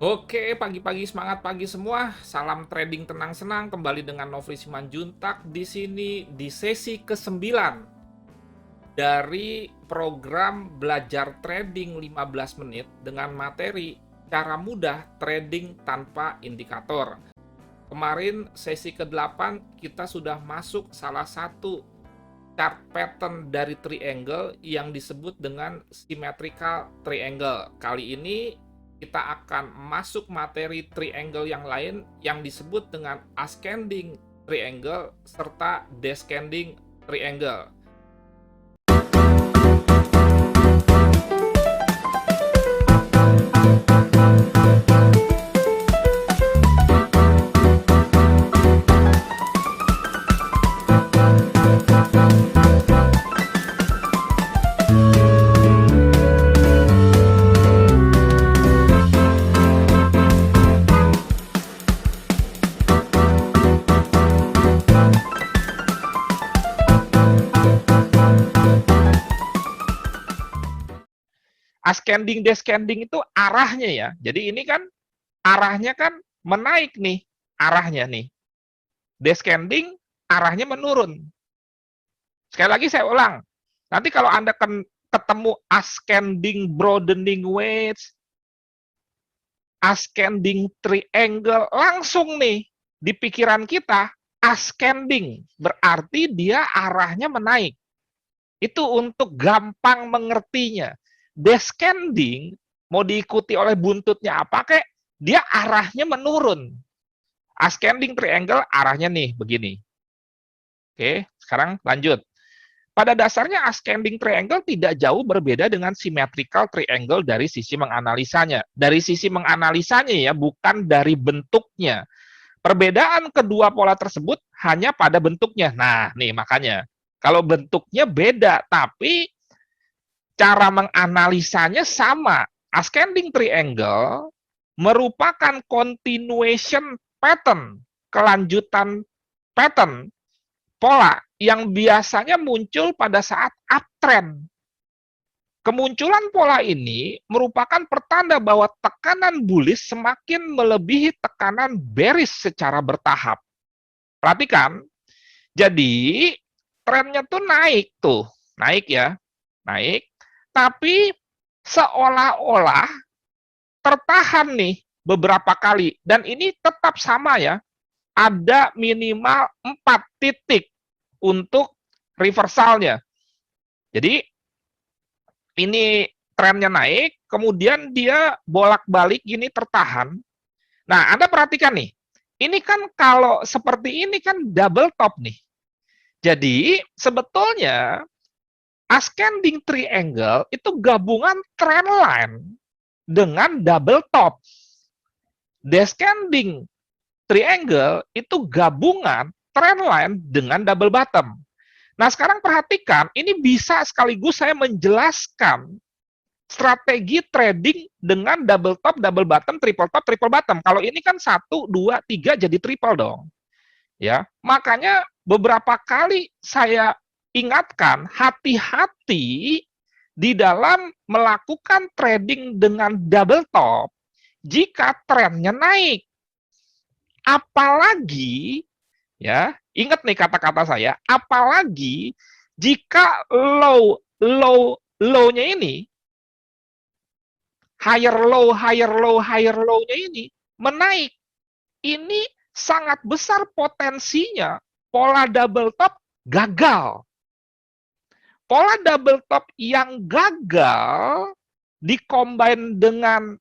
Oke, pagi-pagi semangat pagi semua. Salam trading tenang senang kembali dengan Nofri Simanjuntak di sini di sesi ke-9 dari program belajar trading 15 menit dengan materi cara mudah trading tanpa indikator. Kemarin sesi ke-8 kita sudah masuk salah satu chart pattern dari triangle yang disebut dengan symmetrical triangle. Kali ini kita akan masuk materi triangle yang lain yang disebut dengan ascending triangle serta descending triangle. Ascending descending itu arahnya ya. Jadi ini kan arahnya kan menaik nih, arahnya nih. Descending arahnya menurun. Sekali lagi saya ulang. Nanti kalau Anda ketemu ascending broadening wedge, ascending triangle, langsung nih di pikiran kita ascending berarti dia arahnya menaik. Itu untuk gampang mengertinya. Descending mau diikuti oleh buntutnya apa kek? Dia arahnya menurun. Ascending triangle arahnya nih begini. Oke, sekarang lanjut. Pada dasarnya ascending triangle tidak jauh berbeda dengan symmetrical triangle dari sisi menganalisanya. Dari sisi menganalisanya ya, bukan dari bentuknya. Perbedaan kedua pola tersebut hanya pada bentuknya. Nah, nih makanya. Kalau bentuknya beda, tapi cara menganalisanya sama. Ascending triangle merupakan continuation pattern, kelanjutan pattern, pola yang biasanya muncul pada saat uptrend. Kemunculan pola ini merupakan pertanda bahwa tekanan bullish semakin melebihi tekanan bearish secara bertahap. Perhatikan, jadi trennya tuh naik ya, naik, tapi seolah-olah tertahan nih beberapa kali, dan ini tetap sama ya, ada minimal 4 titik untuk reversalnya. Jadi ini trennya naik, kemudian dia bolak-balik gini tertahan. Nah, Anda perhatikan nih, ini kan kalau seperti ini kan double top nih. Jadi sebetulnya ascending triangle itu gabungan trend line dengan double top. Descending triangle itu gabungan trend line dengan double bottom. Nah, sekarang perhatikan, ini bisa sekaligus saya menjelaskan strategi trading dengan double top, double bottom, triple top, triple bottom. Kalau ini kan 1, 2, 3 jadi triple dong. Ya, makanya beberapa kali saya ingatkan hati-hati di dalam melakukan trading dengan double top jika trennya naik. Apalagi ya, ingat nih kata-kata saya, apalagi jika low-nya ini higher low-nya ini menaik. Ini sangat besar potensinya pola double top gagal. Pola double top yang gagal dikombin dengan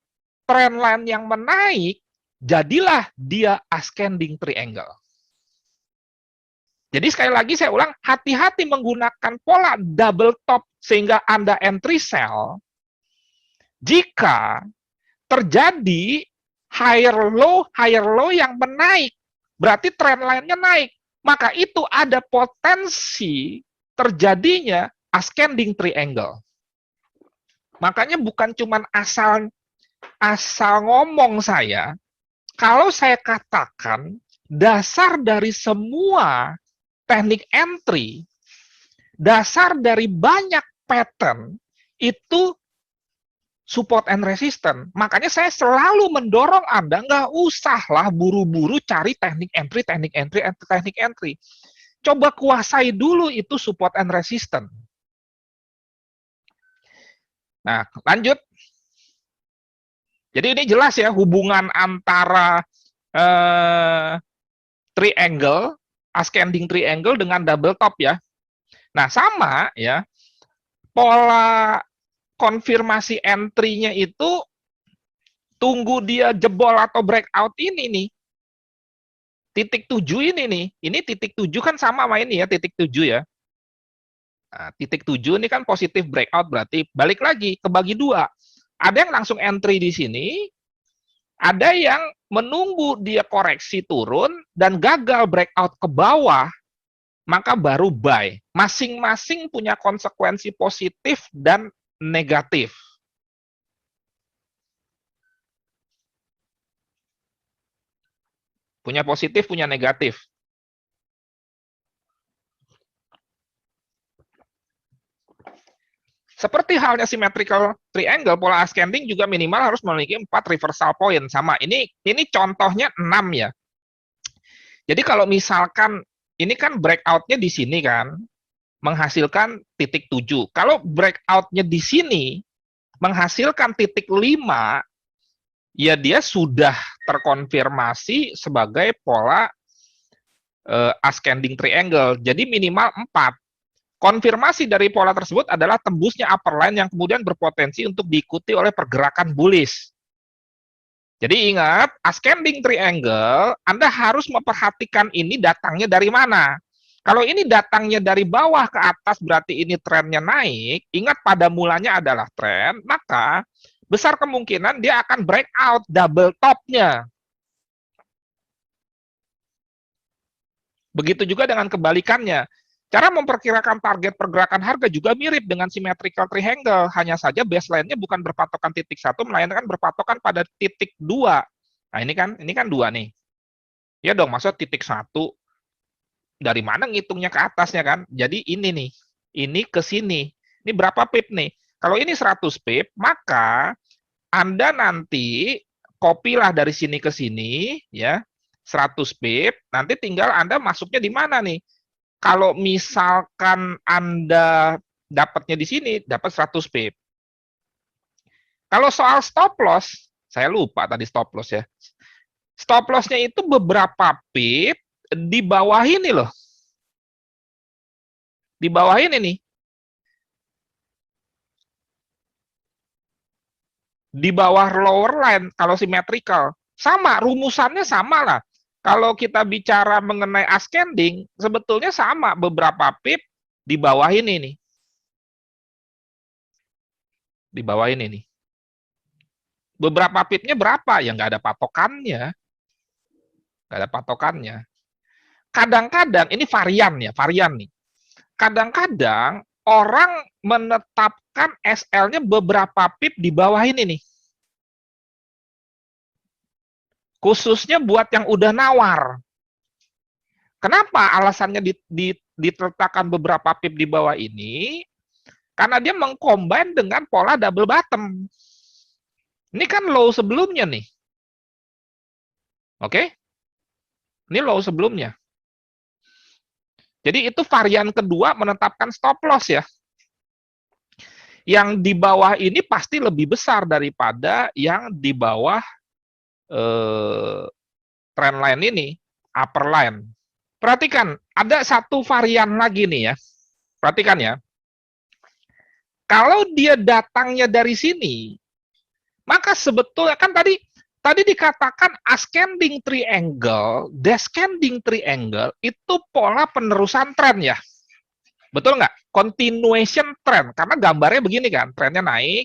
trend line yang menaik, jadilah dia ascending triangle. Jadi sekali lagi saya ulang, hati-hati menggunakan pola double top sehingga Anda entry sell jika terjadi higher low yang menaik, berarti trend line-nya naik. Maka itu ada potensi terjadinya ascending triangle. Makanya bukan cuma asal ngomong saya, kalau saya katakan dasar dari semua teknik entry, dasar dari banyak pattern itu support and resistance. Makanya saya selalu mendorong Anda nggak usahlah buru-buru cari teknik entry, teknik entry, teknik entry. Coba kuasai dulu itu support and resistance. Nah, lanjut. Jadi ini jelas ya hubungan antara triangle, ascending triangle dengan double top ya. Nah, sama ya. Pola konfirmasi entry-nya itu tunggu dia jebol atau breakout ini nih. Titik 7 ini nih. Ini titik 7 kan sama sama ini ya, titik 7 ya. Nah, titik 7 ini kan positif breakout, berarti balik lagi kebagi dua. Ada yang langsung entry di sini, ada yang menunggu dia koreksi turun dan gagal breakout ke bawah, maka baru buy. Masing-masing punya konsekuensi positif dan negatif. Punya positif, punya negatif. Seperti halnya symmetrical triangle, pola ascending juga minimal harus memiliki 4 reversal point. Sama, ini contohnya 6 ya. Jadi kalau misalkan, ini kan breakout-nya di sini kan, menghasilkan titik 7. Kalau breakout-nya di sini, menghasilkan titik 5, ya dia sudah terkonfirmasi sebagai pola ascending triangle. Jadi minimal 4. Konfirmasi dari pola tersebut adalah tembusnya upper line yang kemudian berpotensi untuk diikuti oleh pergerakan bullish. Jadi ingat, ascending triangle, Anda harus memperhatikan ini datangnya dari mana. Kalau ini datangnya dari bawah ke atas, berarti ini trennya naik. Ingat pada mulanya adalah tren, maka besar kemungkinan dia akan breakout double top-nya. Begitu juga dengan kebalikannya. Cara memperkirakan target pergerakan harga juga mirip dengan symmetrical triangle, hanya saja baseline-nya bukan berpatokan titik 1, melainkan berpatokan pada titik 2. Nah, ini kan 2 nih. Ya dong, maksud titik 1 dari mana ngitungnya ke atasnya kan? Jadi ini nih. Ini ke sini. Ini berapa pip nih? Kalau ini 100 pip, maka Anda nanti copy-lah dari sini ke sini ya. 100 pip, nanti tinggal Anda masuknya di mana nih? Kalau misalkan Anda dapatnya di sini, dapat 100 pip. Kalau soal stop loss, saya lupa tadi stop loss ya. Stop loss-nya itu beberapa pip di bawah ini loh. Di bawah ini nih. Di bawah lower line kalau symmetrical. Sama, rumusannya sama lah. Kalau kita bicara mengenai ascending, sebetulnya sama, beberapa pip di bawah ini nih. Di bawah ini nih. Beberapa pipnya berapa? Ya nggak ada patokannya. Nggak ada patokannya. Kadang-kadang, ini varian ya, varian nih. Kadang-kadang orang menetapkan SL-nya beberapa pip di bawah ini nih. Khususnya buat yang udah nawar. Kenapa alasannya diletakkan beberapa pip di bawah ini? Karena dia mengcombine dengan pola double bottom. Ini kan low sebelumnya nih. Oke? Ini low sebelumnya. Jadi itu varian kedua menetapkan stop loss ya. Yang di bawah ini pasti lebih besar daripada yang di bawah trend line ini, upper line. Perhatikan, ada satu varian lagi nih ya. Perhatikan ya. Kalau dia datangnya dari sini, maka sebetulnya kan tadi dikatakan ascending triangle, descending triangle itu pola penerusan tren ya. Betul nggak? Continuation trend. Karena gambarnya begini kan, trennya naik,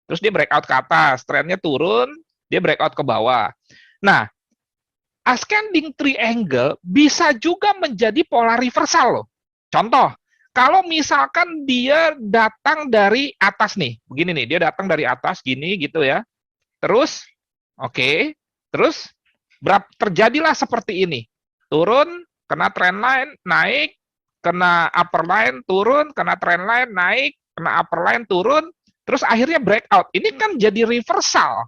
terus dia breakout ke atas, trennya turun, dia breakout ke bawah. Nah, ascending triangle bisa juga menjadi pola reversal loh. Contoh, kalau misalkan dia datang dari atas nih, begini nih, dia datang dari atas gini gitu ya. Terus, oke, terus terjadilah seperti ini. Turun, kena trend line, naik, kena upper line, turun, kena trend line, naik, kena upper line, turun, terus akhirnya breakout. Ini kan jadi reversal.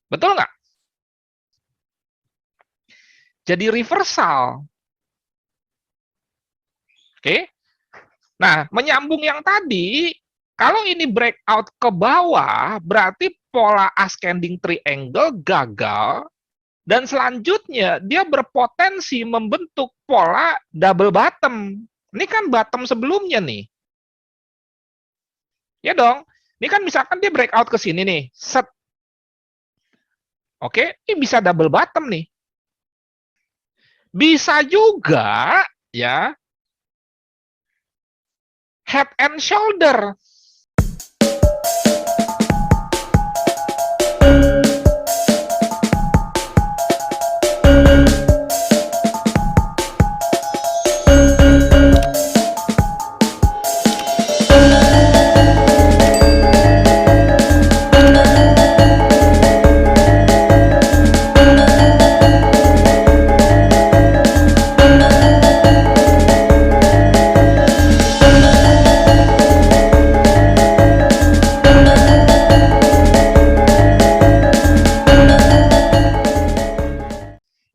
Betul nggak? Jadi reversal. Oke. Nah, menyambung yang tadi, kalau ini breakout ke bawah, berarti pola ascending triangle gagal, dan selanjutnya dia berpotensi membentuk pola double bottom. Ini kan bottom sebelumnya nih. Ya dong. Ini kan misalkan dia breakout ke sini nih. Set. Oke, ini bisa double bottom nih. Bisa juga ya head and shoulder.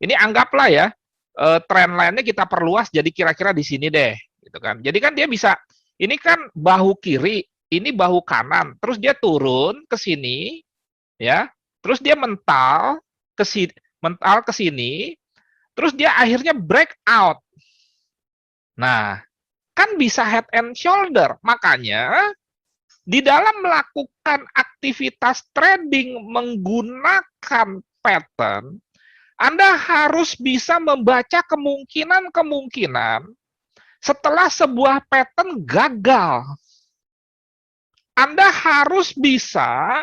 Ini anggaplah ya trend line-nya kita perluas jadi kira-kira di sini deh, gitu kan. Jadi kan dia bisa, ini kan bahu kiri, ini bahu kanan, terus dia turun ke sini, ya, terus dia mental ke sini, terus dia akhirnya breakout. Nah, kan bisa head and shoulder, makanya di dalam melakukan aktivitas trading menggunakan pattern, Anda harus bisa membaca kemungkinan-kemungkinan setelah sebuah pattern gagal. Anda harus bisa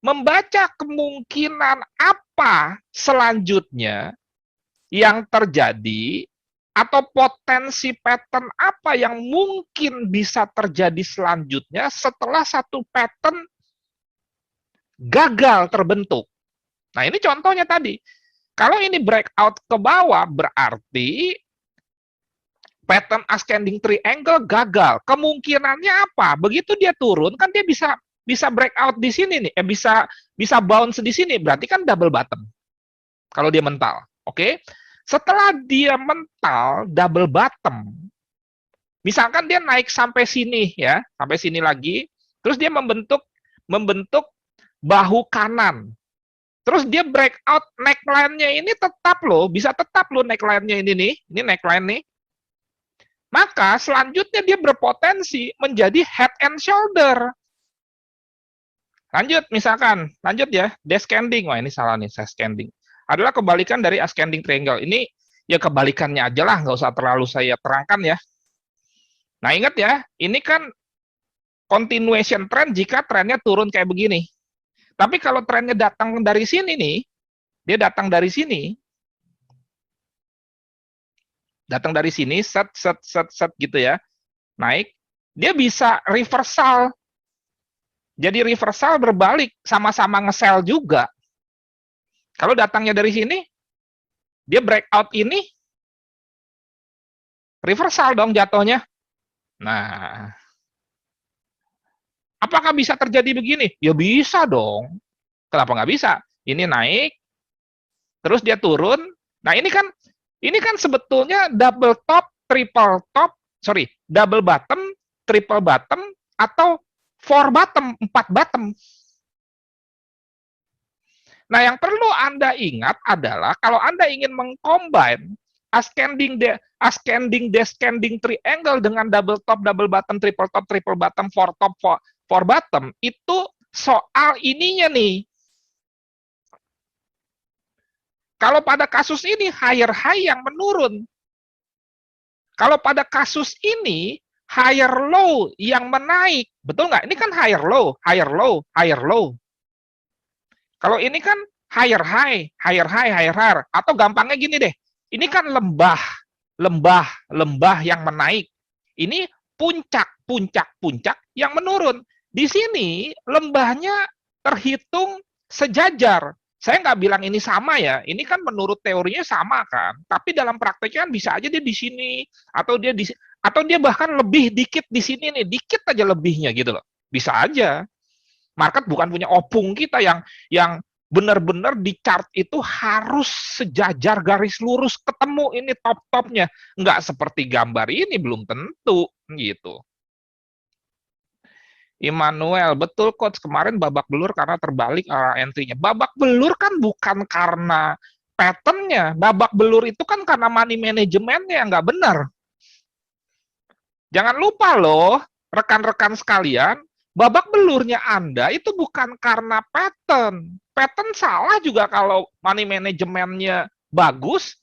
membaca kemungkinan apa selanjutnya yang terjadi atau potensi pattern apa yang mungkin bisa terjadi selanjutnya setelah satu pattern gagal terbentuk. Nah, ini contohnya tadi. Kalau ini breakout ke bawah, berarti pattern ascending triangle gagal. Kemungkinannya apa? Begitu dia turun, kan dia bisa breakout di sini nih, bisa bounce di sini, berarti kan double bottom. Kalau dia mental, oke? Setelah dia mental double bottom, misalkan dia naik sampai sini ya, sampai sini lagi, terus dia membentuk bahu kanan. Terus dia breakout neckline-nya ini tetap loh, bisa tetap loh neckline-nya ini neckline nih. Maka selanjutnya dia berpotensi menjadi head and shoulder. Lanjut misalkan, lanjut ya, descending. Wah, ini salah nih, descending. Adalah kebalikan dari ascending triangle. Ini ya kebalikannya aja lah, nggak usah terlalu saya terangkan ya. Nah, ingat ya, ini kan continuation trend jika trennya turun kayak begini. Tapi kalau trennya datang dari sini nih, dia datang dari sini, set gitu ya, naik, dia bisa reversal. Jadi reversal berbalik, sama-sama nge-sell juga. Kalau datangnya dari sini, dia breakout ini, reversal dong jatuhnya. Nah, apakah bisa terjadi begini? Ya bisa dong. Kenapa nggak bisa? Ini naik, terus dia turun. Nah, ini kan sebetulnya double top, triple top, double bottom, triple bottom, atau four bottom, 4 bottom. Nah, yang perlu Anda ingat adalah kalau Anda ingin mengcombine ascending descending triangle dengan double top, double bottom, triple top, triple bottom, four top, four bottom, itu soal ininya nih. Kalau pada kasus ini higher high yang menurun. Kalau pada kasus ini higher low yang menaik. Betul nggak? Ini kan higher low, higher low, higher low. Kalau ini kan higher high, higher high, higher high. Atau gampangnya gini deh. Ini kan lembah yang menaik. Ini puncak yang menurun. Di sini lembahnya terhitung sejajar. Saya nggak bilang ini sama ya, ini kan menurut teorinya sama kan, tapi dalam prakteknya kan bisa aja dia di sini, atau dia bahkan lebih dikit di sini nih, dikit aja lebihnya gitu loh, bisa aja. Market bukan punya opung kita yang benar-benar di chart itu harus sejajar garis lurus ketemu ini top-topnya. Nggak seperti gambar ini, belum tentu gitu. Immanuel, betul coach, kemarin babak belur karena terbalik arah entry-nya. Babak belur kan bukan karena pattern-nya, babak belur itu kan karena money management-nya yang nggak benar. Jangan lupa loh, rekan-rekan sekalian, babak belurnya Anda itu bukan karena pattern. Pattern salah juga kalau money management-nya bagus,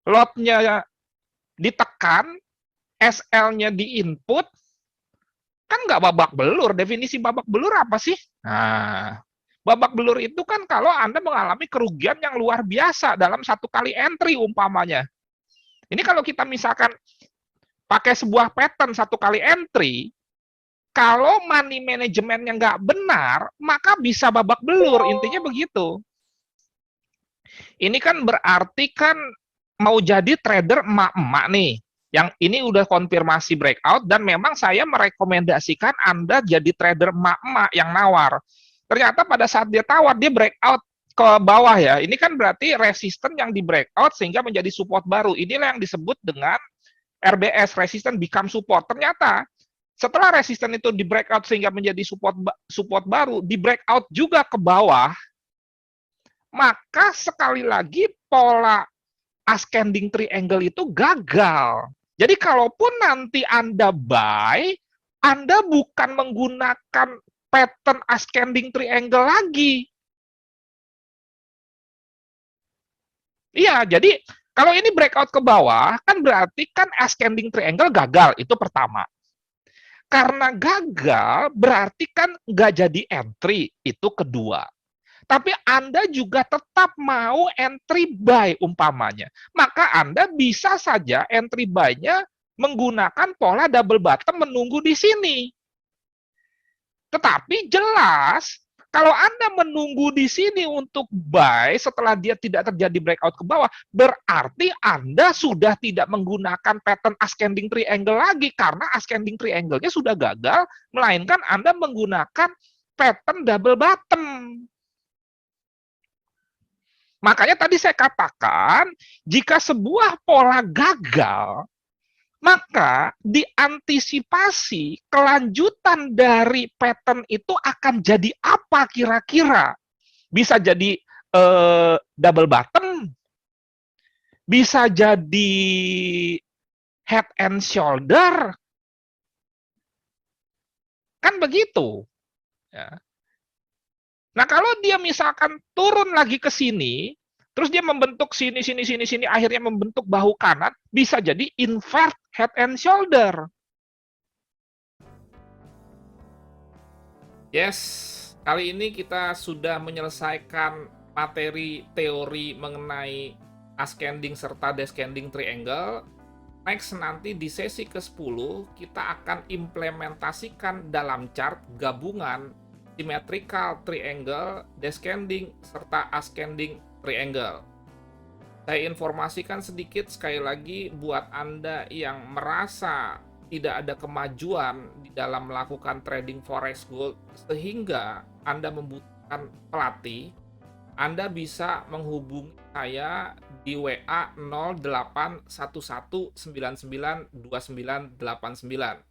lot-nya ditekan, SL-nya di-input, kan nggak babak belur. Definisi babak belur apa sih? Nah, babak belur itu kan kalau Anda mengalami kerugian yang luar biasa dalam satu kali entry umpamanya. Ini kalau kita misalkan pakai sebuah pattern satu kali entry, kalau money manajemennya nggak benar, maka bisa babak belur. Intinya begitu. Ini kan berarti kan mau jadi trader emak-emak nih. Yang ini udah konfirmasi breakout dan memang saya merekomendasikan Anda jadi trader emak-emak yang nawar. Ternyata pada saat dia tawar, dia breakout ke bawah ya. Ini kan berarti resisten yang di breakout sehingga menjadi support baru. Inilah yang disebut dengan RBS, resisten become support. Ternyata setelah resisten itu di breakout sehingga menjadi support baru, di breakout juga ke bawah, maka sekali lagi pola ascending triangle itu gagal. Jadi kalaupun nanti Anda buy, Anda bukan menggunakan pattern ascending triangle lagi. Iya, jadi kalau ini breakout ke bawah, kan berarti kan ascending triangle gagal, itu pertama. Karena gagal, berarti kan nggak jadi entry, itu kedua. Tapi Anda juga tetap mau entry buy umpamanya. Maka Anda bisa saja entry buy-nya menggunakan pola double bottom menunggu di sini. Tetapi jelas, kalau Anda menunggu di sini untuk buy setelah dia tidak terjadi breakout ke bawah, berarti Anda sudah tidak menggunakan pattern ascending triangle lagi karena ascending triangle-nya sudah gagal, melainkan Anda menggunakan pattern double bottom. Makanya tadi saya katakan, jika sebuah pola gagal, maka diantisipasi kelanjutan dari pattern itu akan jadi apa kira-kira? Bisa jadi double bottom, bisa jadi head and shoulder, kan begitu. Ya. Nah, kalau dia misalkan turun lagi ke sini, terus dia membentuk sini, sini, sini, sini, akhirnya membentuk bahu kanan, bisa jadi invert head and shoulder. Yes, kali ini kita sudah menyelesaikan materi teori mengenai ascending serta descending triangle. Next, nanti di sesi ke-10 kita akan implementasikan dalam chart gabungan symmetrical triangle, descending, serta ascending triangle. Saya informasikan sedikit sekali lagi buat Anda yang merasa tidak ada kemajuan di dalam melakukan trading forex gold sehingga Anda membutuhkan pelatih, Anda bisa menghubungi saya di WA 0811992989.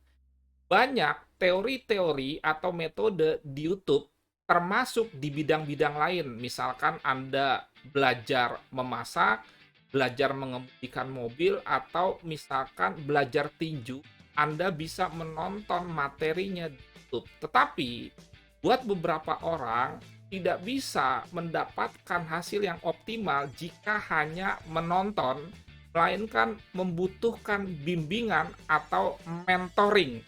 Banyak teori-teori atau metode di YouTube termasuk di bidang-bidang lain. Misalkan Anda belajar memasak, belajar mengemudikan mobil, atau misalkan belajar tinju, Anda bisa menonton materinya di YouTube. Tetapi buat beberapa orang tidak bisa mendapatkan hasil yang optimal jika hanya menonton, melainkan membutuhkan bimbingan atau mentoring.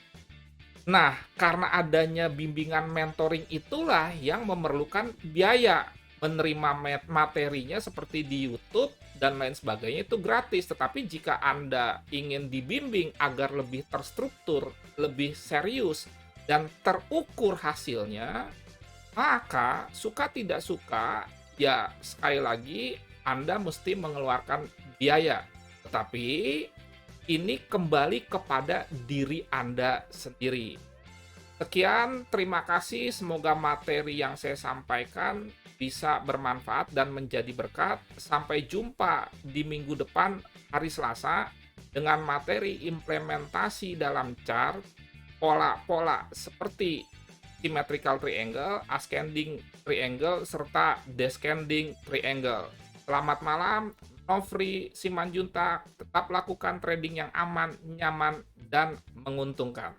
Nah, karena adanya bimbingan mentoring itulah yang memerlukan biaya. Menerima materinya seperti di YouTube dan lain sebagainya itu gratis. Tetapi jika Anda ingin dibimbing agar lebih terstruktur, lebih serius, dan terukur hasilnya, maka suka tidak suka, ya sekali lagi Anda mesti mengeluarkan biaya. Tetapi ini kembali kepada diri Anda sendiri. Sekian, terima kasih. Semoga materi yang saya sampaikan bisa bermanfaat dan menjadi berkat. Sampai jumpa di minggu depan, hari Selasa, dengan materi implementasi dalam chart, pola-pola seperti symmetrical triangle, ascending triangle, serta descending triangle. Selamat malam, Nofri Simanjuntak. Tetap lakukan trading yang aman, nyaman, dan menguntungkan.